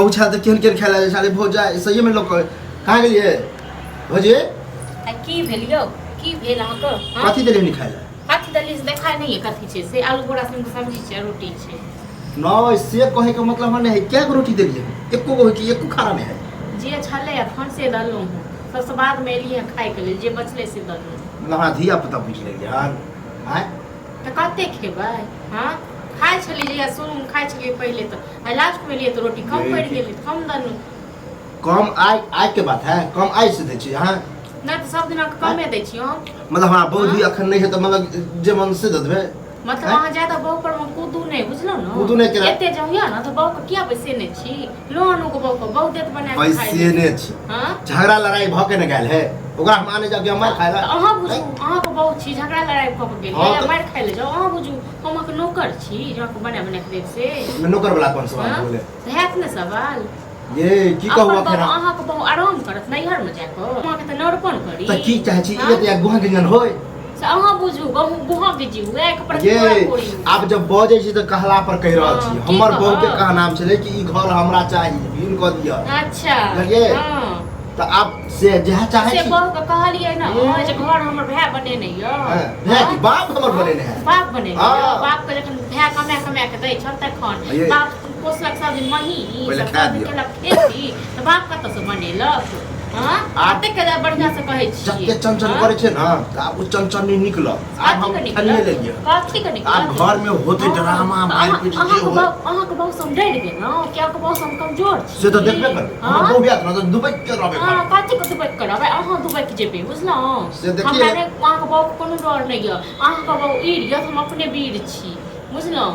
बहु छा त केहन केहन खाइला साले भौजा सही में लोग कहां गेलिए भौजी की भेलियो की भेल अहाँ को कथि देलिए नि खाइला कथि देलिए देखा नहीं है कथि छे से आलू बोरा संग सब्जी छे रोटी छे न से कहे के मतलब नहीं है क्या रोटी देलिए एको गो कि एको खाना में है जे छले फोन से दलू सबसे बाद में लिए खाए के लिए जे बचले से दलू लहा धिया पुता बुझ ले यार हैं त कते खेबै हां खाइ छली जे शुरू में खाइ छली पहले तो लास्ट में लिए तो रोटी कम पड़ गेली कम दलू कम आय के बात है कम आय से दै छी हां नहीं तो सब दिन कमे दै छी हम मतलब हां बहुत भी अखन नहीं है तो मतलब जे मन से दे देबे मतलब वहां ज्यादा बहु पर में कूदू नहीं बुझलो न कूदू नहीं केला एते जहिया न तो बहु के किया पैसे नहीं छी लोन को बहु देत बना के खाइ पैसे नहीं छी हां झगड़ा लड़ाई भ के न गेल है ओकरा माने जब मार खाइला अहाँ बुझू अहाँ को बहुत छी झगड़ा लड़ाई क के गेल मार खाइ ले जाओ अहाँ बुझू हम के नौकर छी जो को बना के देब से नौकर वाला कौन सवाल बोले हैत न सवाल ये की कहू अखन अहाँ को बहुत आराम करत नैहर में जाको अहाँ के त नरपन करी त की चाहे छी ये त गुहा गंगन होय से अहाँ बुझू गुहा के जीव एक पर ये आप जब बजे छी त कहला पर कह रहल छी हमर बहू के का नाम छले कि ई घर हमरा चाहिए बिन क दिया अच्छा लगे हां त आप से जहा चाहे छी से बहू के कहलिए ना हां जे घर हमर भाई बने नहीं यो भाई की बाप हमर बने नहीं है बाप बने बाप के जखन भाई कमा के दै छ तखन बाप पोसलक सब दिन मही सब दिन केलक खेती त बाप कत से बनेलक हां आते के बढ़िया से कहै छी जते चंचल करे छे ना त आप उस चंचल नहीं निकल आप हम खलिए लेंगे कथि के निकल आप घर में होते ड्रामा मार पीट जे हो अहाँ के बहुत सम डर गेल ना क्या के बहुत सम कमजोर छी से तो देखबे कर हम बहू बियाह न तो दुबई के रहबे हां कथि के दुबई करबे अहाँ दुबई के जेबे बुझलौ से देखिए हमरा ने अहाँ के बहुत कोनो डर नहीं है अहाँ के बहुत ईर ये हम अपने वीर छी बुझलौ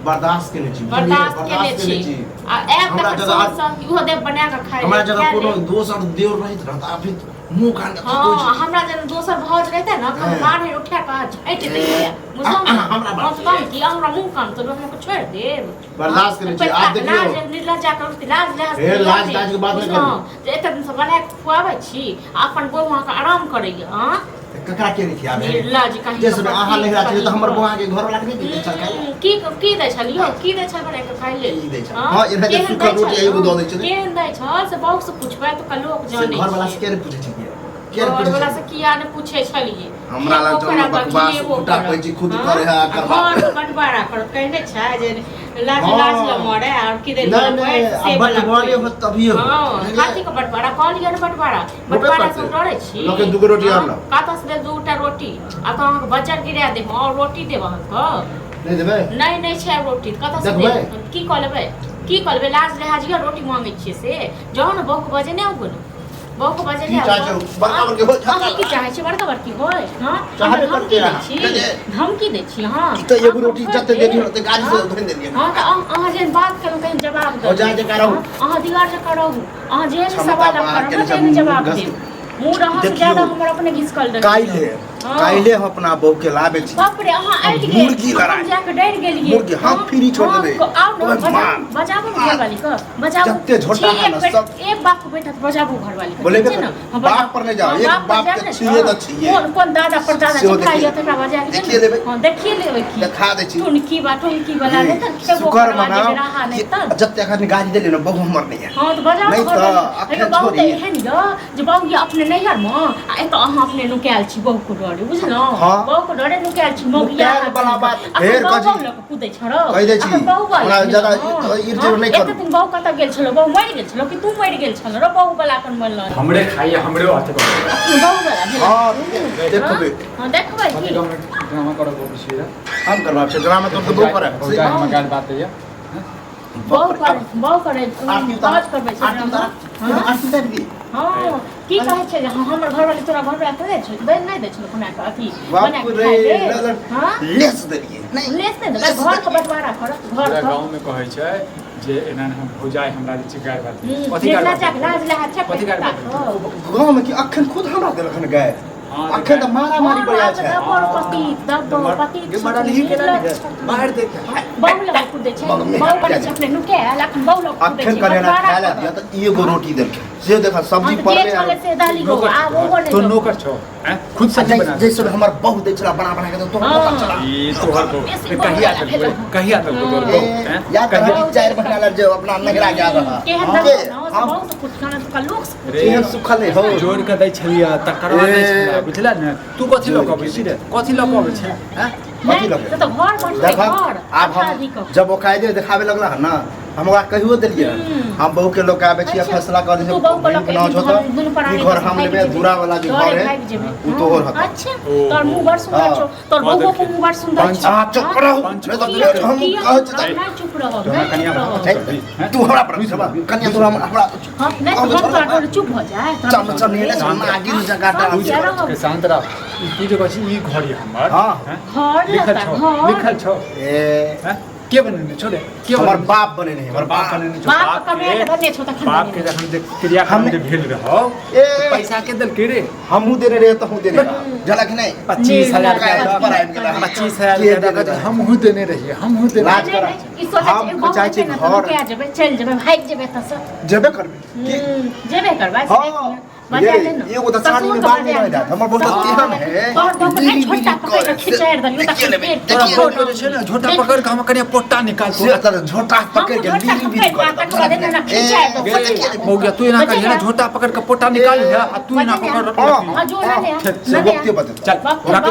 बर्दाश्त के छी बर्दाश्त के छी आ एक हमरा जगह इहो देव बना के खाइ हमरा जगह कोनो दोसर देव रहित रहता फिर मुंह कान के हां हमरा जन दोसर भौज रहते ना हम मार उठा के झैट दे मुझे हमरा बात कम कि हमरा मुंह कान तो हम को छोड़ देब बर्दाश्त के छी आप देखियो लाज निर्लज्जा कर लाज के बात नहीं करू जे एते दिन से बना के खुआबै छी अपन बौआ के आराम करैया हां ककरा के नहीं खियाबे निर्लज कहीं जैसे आहा नहीं रहती तो हमर बौआ के घर वाला के नहीं चल खाई की दै छलियो की दै छल बना के खाइ ले ई दै छ हां इधर जे सुखा रोटी एगो दो दै छ केहन दै छ से बहुत से पूछबै तो लोग जाने घर वाला से के पूछे छी के घर वाला से किया ने पूछे छलिए हमरा ला तो बकवास उठा कोई जी खुद करे है करवा घर बंटवारा कर कहने छै जे लाज ल मरे और की दे से बंटवारे हो तभी हो हां खाती के बंटवारा कहलिए ने बंटवारा से डरे छी लोके दुगो रोटी और लो काता से दे दूटा रोटी आ तो अहाँ बजर गिरा देब और रोटी देब अहाँ को नहीं देबे नहीं छै रोटी काता से देब की क लेबै लाज लिहाज रोटी मांगे छिए से जाओ न बहु बजे ने आउ बहु को बजे नहीं चाहे बड़का बड़के हो छका की चाहे छी बड़का बड़की होय हां चाहे करते रहा धमकी दै छी हां तो एगो रोटी जते देली होते गाड़ी से धरे देली हां त अहाँ जेन बात करू कहीं जवाब दो हो जाए जे करो अहाँ दीवार से करो अहाँ जे सवाल करू कहीं जवाब दे मूड अहाँ से ज्यादा हमर अपने घिसकल रहे काइले हम अपना बहू के लाबे छी बाप रे अहाँ आइट गेल मुर्गी लड़ाई जाके डर गेलिए मुर्गी हम फ्री छोड़ देबे बजाबो घर वाली का बजाबो जत्ते झोटा है सब एक बाप को बेटा बजाबो घर वाली का बोले ना बाप पर नहीं जाओ एक बाप के छिए तो छिए कौन दादा पर दादा सिखाइए तकरा बजा के देखिए लेबे हां देखिए लेबे की दिखा दे छी टुन की वाला ने त शुक्र मनाओ जत्ते अखन गाड़ी देले न बहु हमर नहीं है हां तो बजाबो नहीं तो अखन छोड़ी है नि जे बाबू ये अपने नैहर में आ एत अहाँ अपने नुकायल छी बहु को डरे बुझलौ बहु को डरे नुकायल छी मोगिया वाला बात फेर कजी कूदै छ रो कहि दै छी हमरा ज्यादा इर्जो नहीं कर एते दिन बहु कत गेल छलो बहु मरि गेल छलो कि तू मरि गेल छलो रो बहु वाला अपन मन ल हमरे खाइए हमरे हाथ को बहु वाला हां देखबे हां देखबै की ड्रामा करो बिछिरा हम करबा छै ड्रामा तो बहु करे होगा हम गाल बात है बहु करे बात करबै छै आरती दे दी हां की कहै छै हमर घर वाली तोरा घर वाला करे छै दे नहीं दे छै कोना के अथी बना के खाइ दे हां लेस देलिए नहीं लेस नहीं दे घर के बंटवारा कर घर गांव में कहै छै जे एना हम भौजाई हमरा जे चिगार बात कथि कर लाज लहा छै कथि कर गांव में कि अखन खुद हमरा देलखन गाय अखन त मारा मारी पड़िया छै दब पति ये बड़ा नहीं के ना बाहर देख बहु लगा कुछ दे छै मगर मैं बहु बने क्या छै अपने नुके लाखन बहु लोग कुछ अखन करे ना खाए ला दिया तो एगो रोटी देलके से देखा सब्जी पड़ले चले से दाली गो आ वो बने तो नौकर छो हैं खुद से नहीं बना जैसे हमर बहु दे छला बना बना के तो नौकर चला ये तोहर को कहिया तक तोहर को हैं या कहीं 4 महीना लग जो अपना नगरा जा रहा के हम बहुत कुछ खाना का लोग केहन सुखल हो जोड़ के दै छलिया तकरवा दै छलिया बुझला ने तू कथि लक अबै छी रे कथि लक अबै छै हैं कथी लगे तो घर बनते घर अब हम जब वो कायदे दिखावे लगला है ना हम ओकरा कहियो देलिए हम बहू के लोग के आबे छियै फैसला कर दे बनाओ छ तो ई घर हम लेबे दूरा वाला जो घर है उ तो और हता अच्छा तोर मुंह बड़ सुंदर छौ तोर बहू के मुंह बड़ सुंदर छौ आ चुप रहो मैं तो हम कहत ना चुप रहो ना तू हमरा पर सब कन्या तो हमरा हां नहीं तो हम चुप हो जाए चमच नेले हम आगे न जगह के शांत रह ई जो कछि ई घर है हमर हां घर लिखल छौ ए हैं के बनेने छौ रे के हमर बाप बने नहीं हमर बाप बनेने छौ बाप कमे बने छौ त बाप के जखन क्रिया हम भेल रहो ए पैसा के दल के रे हमहू देने रहे तो हम देने जला कि नहीं 25,000 पर आबि गेला 25,000 रुपया हमहू देने रहिए हमहू देने राज करा हम चाहे छी घर के जेबे चल जेबे भाग जेबे त जेबे करबे जेबे करबा हां ये एगो त साड़ी में बांध नहीं जात हमर बहुत तेहन है और तो छोटा पकड़ के खिचाड़ दलियो त तोरा फोटो जे छै ने झोटा पकड़ के हम करिया पोट्टा निकाल से तर झोटा पकड़ के लीली भी कर हो गया तू ना करिया ना झोटा पकड़ के पोट्टा निकाल लिया आ तू ना पकड़ हां जो ले से वक्त बता चल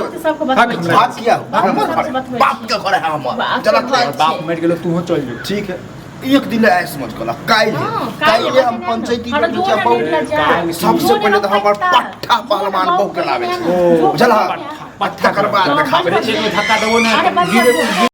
वक्त सबको बता बात किया बाप के घर है हमर चला बाप मर गेलो तू चल जो ठीक है एक दिन ऐसे समझ कला काइले हम पंचायती में नीचे बहु सबसे पहले तो हमर पट्ठा पहलवान बहु के लावे बुझला पट्ठा करबा खाबे एक धक्का देबो ना